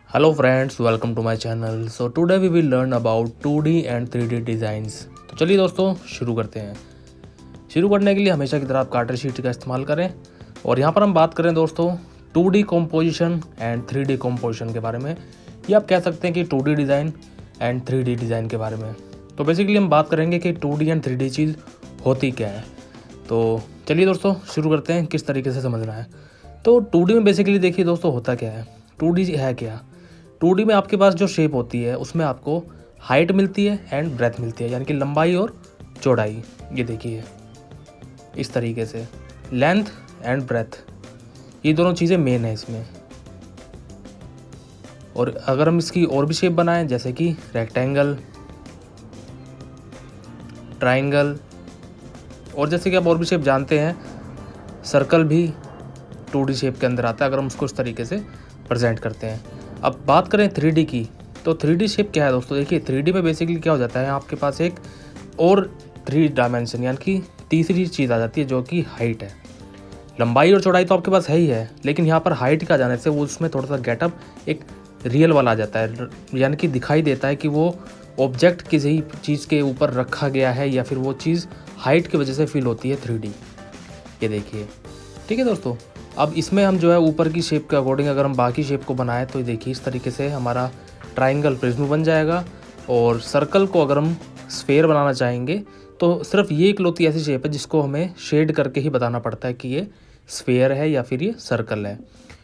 Hello friends, welcome to my channel. So today we will learn about 2D and 3D designs. तो चलिए दोस्तों शुरू करते हैं। शुरू करने के लिए हमेशा की तरह आप कार्टर शीट का इस्तेमाल करें और यहाँ पर हम बात करें दोस्तों 2D composition and 3D composition के बारे में, या आप कह सकते हैं कि 2D design and 3D design के बारे में। तो बेसिकली हम बात करेंगे कि 2D एंड 3D चीज़ होती क्या है। तो चलिए दोस्तों शुरू करते हैं किस तरीके से समझना है। तो 2D में बेसिकली देखिए दोस्तों होता क्या है। 2D है क्या, 2D में आपके पास जो शेप होती है उसमें आपको हाइट मिलती है एंड ब्रेथ मिलती है, यानी कि लंबाई और चौड़ाई। ये देखिए इस तरीके से लेंथ एंड ब्रेथ, ये दोनों चीज़ें मेन है इसमें। और अगर हम इसकी और भी शेप बनाएं जैसे कि रेक्टेंगल, ट्राइंगल, और जैसे कि आप और भी शेप जानते हैं सर्कल भी 2D शेप के अंदर आता है अगर हम उसको इस तरीके से प्रेजेंट करते हैं। अब बात करें 3D की, तो 3D शेप क्या है दोस्तों। देखिए 3D में बेसिकली क्या हो जाता है, आपके पास एक और 3 डायमेंशन यानी कि तीसरी चीज़ आ जाती है जो कि हाइट है। लंबाई और चौड़ाई तो आपके पास है ही है, लेकिन यहाँ पर हाइट का जाने से वो उसमें थोड़ा सा गेटअप एक रियल वाला आ जाता है, यानी कि दिखाई देता है कि वो ऑब्जेक्ट किसी चीज़ के ऊपर रखा गया है या फिर वो चीज़ हाइट की वजह से फील होती है 3D। ये देखिए, ठीक है दोस्तों। अब इसमें हम जो है ऊपर की शेप के अकॉर्डिंग अगर हम बाकी शेप को बनाएं तो देखिए इस तरीके से हमारा ट्राइंगल प्रिज्म बन जाएगा। और सर्कल को अगर हम स्फेयर बनाना चाहेंगे तो सिर्फ ये इकलौती ऐसी शेप है जिसको हमें शेड करके ही बताना पड़ता है कि ये स्फेयर है या फिर ये सर्कल है,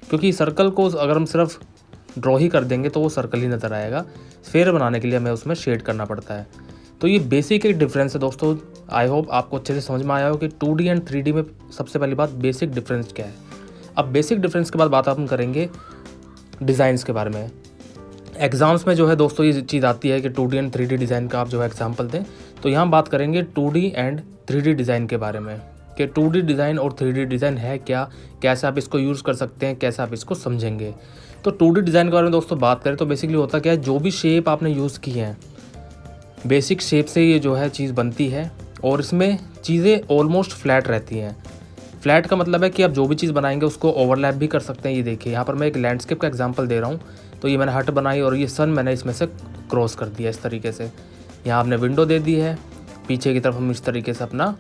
क्योंकि सर्कल को अगर हम सिर्फ ड्रॉ ही कर देंगे तो वो सर्कल ही नज़र आएगा। स्फेयर बनाने के लिए हमें उसमें शेड करना पड़ता है। तो ये बेसिक एक डिफरेंस है दोस्तों। आई होप आपको अच्छे से समझ में आया हो कि 2D एंड 3D में सबसे पहली बात बेसिक डिफरेंस क्या है। अब बेसिक डिफरेंस के बाद बात हम करेंगे डिज़ाइंस के बारे में। एग्ज़ाम्स में जो है दोस्तों ये चीज़ आती है कि 2D एंड 3D डिज़ाइन का आप जो है एग्जाम्पल दें, तो यहाँ बात करेंगे 2D एंड 3D डिज़ाइन के बारे में कि 2D डिज़ाइन और 3D डिज़ाइन है क्या, कैसे आप इसको यूज़ कर सकते हैं, कैसे आप इसको समझेंगे। तो 2D डिज़ाइन के बारे में दोस्तों बात करें तो बेसिकली होता क्या है, जो भी शेप आपने यूज़ की हैं बेसिक शेप से ये जो है चीज़ बनती है और इसमें चीज़ें ऑलमोस्ट फ्लैट रहती हैं। फ्लैट का मतलब है कि आप जो भी चीज़ बनाएंगे उसको ओवरलैप भी कर सकते हैं। ये देखिए यहाँ पर मैं एक लैंडस्केप का एग्जांपल दे रहा हूँ। तो ये मैंने हट बनाई और ये सन मैंने इसमें से क्रॉस कर दिया इस तरीके से। यहाँ आपने विंडो दे दी है, पीछे की तरफ हम इस तरीके से अपना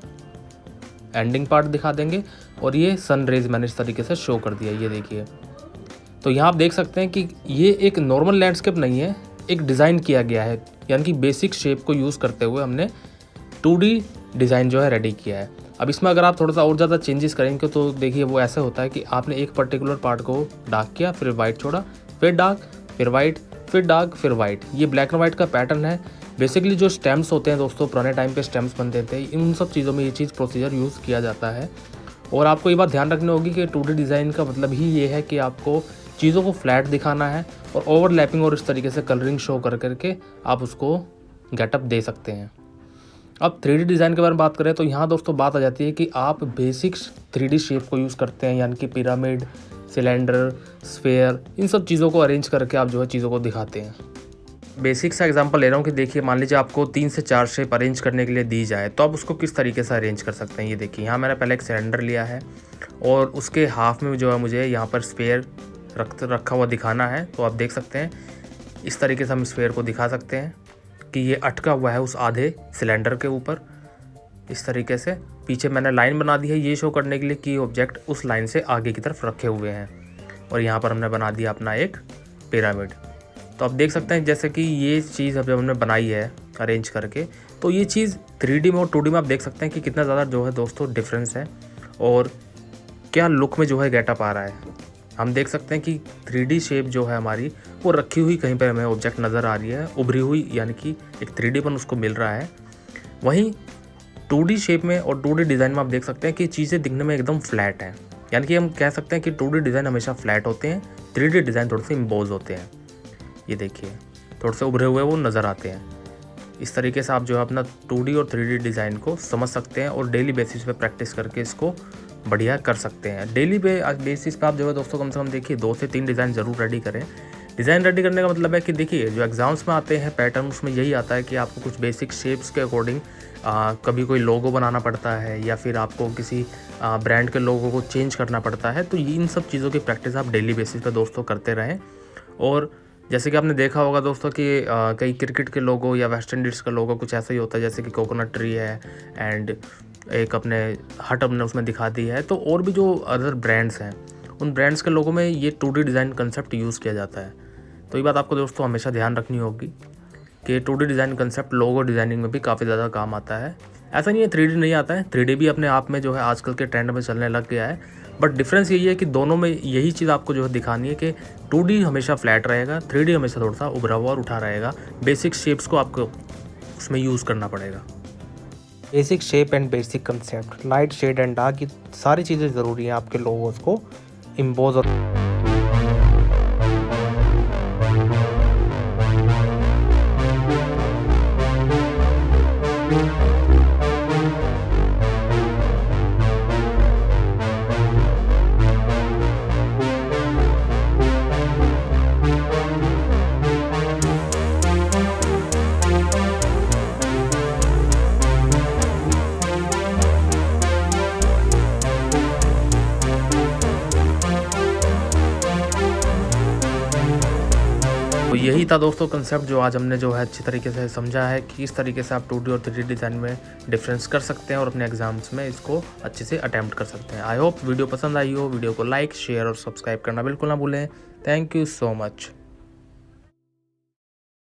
एंडिंग पार्ट दिखा देंगे और ये सन रेज मैंने इस तरीके से शो कर दिया। ये देखिए, तो यहाँ आप देख सकते हैं कि ये एक नॉर्मल लैंडस्केप नहीं है, एक डिज़ाइन किया गया है, यानी कि बेसिक शेप को यूज़ करते हुए हमने 2D डिज़ाइन जो है रेडी किया है। अब इसमें अगर आप थोड़ा सा और ज़्यादा चेंजेस करेंगे तो देखिए वो ऐसा होता है कि आपने एक पर्टिकुलर पार्ट को डार्क किया, फिर वाइट छोड़ा, फिर डार्क, फिर वाइट, फिर डार्क, फिर वाइट। ये ब्लैक एंड वाइट का पैटर्न है। बेसिकली जो स्टेम्स होते हैं दोस्तों, पुराने टाइम पे स्टेम्स बनते थे, इन सब चीज़ों में ये चीज़ प्रोसीजर यूज़ किया जाता है। और आपको ये बात ध्यान रखनी होगी कि 2D डिज़ाइन का मतलब ही ये है कि आपको चीज़ों को फ्लैट दिखाना है और ओवरलैपिंग और इस तरीके से कलरिंग शो कर करके आप उसको गेटअप दे सकते हैं। अब 3D डिज़ाइन के बारे में बात करें तो यहाँ दोस्तों बात आ जाती है कि आप बेसिक 3D शेप को यूज़ करते हैं, यानी कि पिरामिड, सिलेंडर, स्फेयर, इन सब चीज़ों को अरेंज करके आप जो है चीज़ों को दिखाते हैं। बेसिक सा एग्जांपल ले रहा हूँ कि देखिए मान लीजिए आपको 3 से 4 शेप अरेंज करने के लिए दी जाए तो आप उसको किस तरीके से अरेंज कर सकते हैं। ये देखिए यहाँ मैंने पहले एक सिलेंडर लिया है और उसके हाफ में जो है मुझे यहाँ पर स्फेयर रखा हुआ दिखाना है। तो आप देख सकते हैं इस तरीके से हम स्फेयर को दिखा सकते हैं कि ये अटका हुआ है उस आधे सिलेंडर के ऊपर। इस तरीके से पीछे मैंने लाइन बना दी है ये शो करने के लिए कि ऑब्जेक्ट उस लाइन से आगे की तरफ रखे हुए हैं। और यहाँ पर हमने बना दिया अपना एक पिरामिड। तो आप देख सकते हैं जैसे कि ये चीज़ अब जब हमने बनाई है अरेंज करके, तो ये चीज़ 3D में और 2D में आप देख सकते हैं कि कितना ज़्यादा जो है दोस्तों डिफरेंस है और क्या लुक में जो है गेटअप आ रहा है। हम देख सकते हैं कि 3D शेप जो है हमारी वो रखी हुई कहीं पर हमें ऑब्जेक्ट नज़र आ रही है, उभरी हुई, यानी कि एक 3Dपन उसको मिल रहा है। वहीं 2D शेप में और 2D डिज़ाइन में आप देख सकते हैं कि चीज़ें दिखने में एकदम फ्लैट हैं, यानी कि हम कह सकते हैं कि 2D डिज़ाइन हमेशा फ्लैट होते हैं, 3D डिज़ाइन थोड़े से इम्पोज होते हैं। ये देखिए थोड़े से उभरे हुए वो नज़र आते हैं। इस तरीके से आप जो है अपना 2D और 3D डिज़ाइन को समझ सकते हैं और डेली बेसिस पे प्रैक्टिस करके इसको बढ़िया कर सकते हैं। डेली बेसिस पे आप जो है दोस्तों कम से कम देखिए 2 से 3 डिज़ाइन ज़रूर रेडी करें। डिज़ाइन रेडी करने का मतलब है कि देखिए जो एग्ज़ाम्स में आते हैं पैटर्न, उसमें यही आता है कि आपको कुछ बेसिक शेप्स के अकॉर्डिंग कभी कोई लोगो बनाना पड़ता है या फिर आपको किसी ब्रांड के लोगो को चेंज करना पड़ता है। तो इन सब चीज़ों की प्रैक्टिस आप डेली बेसिस पे दोस्तों करते रहें और जैसे कि आपने देखा होगा दोस्तों कि कई क्रिकेट के लोगो या वेस्ट इंडीज़ का लोगो कुछ ऐसा ही होता है, जैसे कि कोकोनट ट्री है एंड एक अपने हट अपने उसमें दिखा दी है। तो और भी जो अदर ब्रांड्स हैं, उन ब्रांड्स के लोगों में ये 2D डिज़ाइन कंसेप्ट यूज़ किया जाता है। तो ये बात आपको दोस्तों हमेशा ध्यान रखनी होगी कि 2D design concept logo designing में भी काफ़ी ज़्यादा काम आता है। ऐसा नहीं है 3D नहीं आता है, 3D भी अपने आप में जो है आजकल के ट्रेंड में चलने लग गया है। बट डिफरेंस यही है कि दोनों में यही चीज़ आपको जो है दिखानी है कि 2D हमेशा फ्लैट रहेगा, 3D हमेशा थोड़ा सा उभरा हुआ और उठा रहेगा। बेसिक शेप्स को आपको उसमें यूज़ करना पड़ेगा। Basic shape and basic concept, light shade and dark, ये सारी चीज़ें ज़रूरी हैं आपके लोगोस को इम्पोज और तो यही था दोस्तों कंसेप्ट जो आज हमने जो है अच्छी तरीके से समझा है कि किस तरीके से आप 2D और 3D डिज़ाइन में डिफरेंस कर सकते हैं और अपने एग्जाम्स में इसको अच्छे से अटैम्प्ट कर सकते हैं। आई होप वीडियो पसंद आई हो। वीडियो को लाइक, शेयर और सब्सक्राइब करना बिल्कुल ना भूलें। Thank you so much.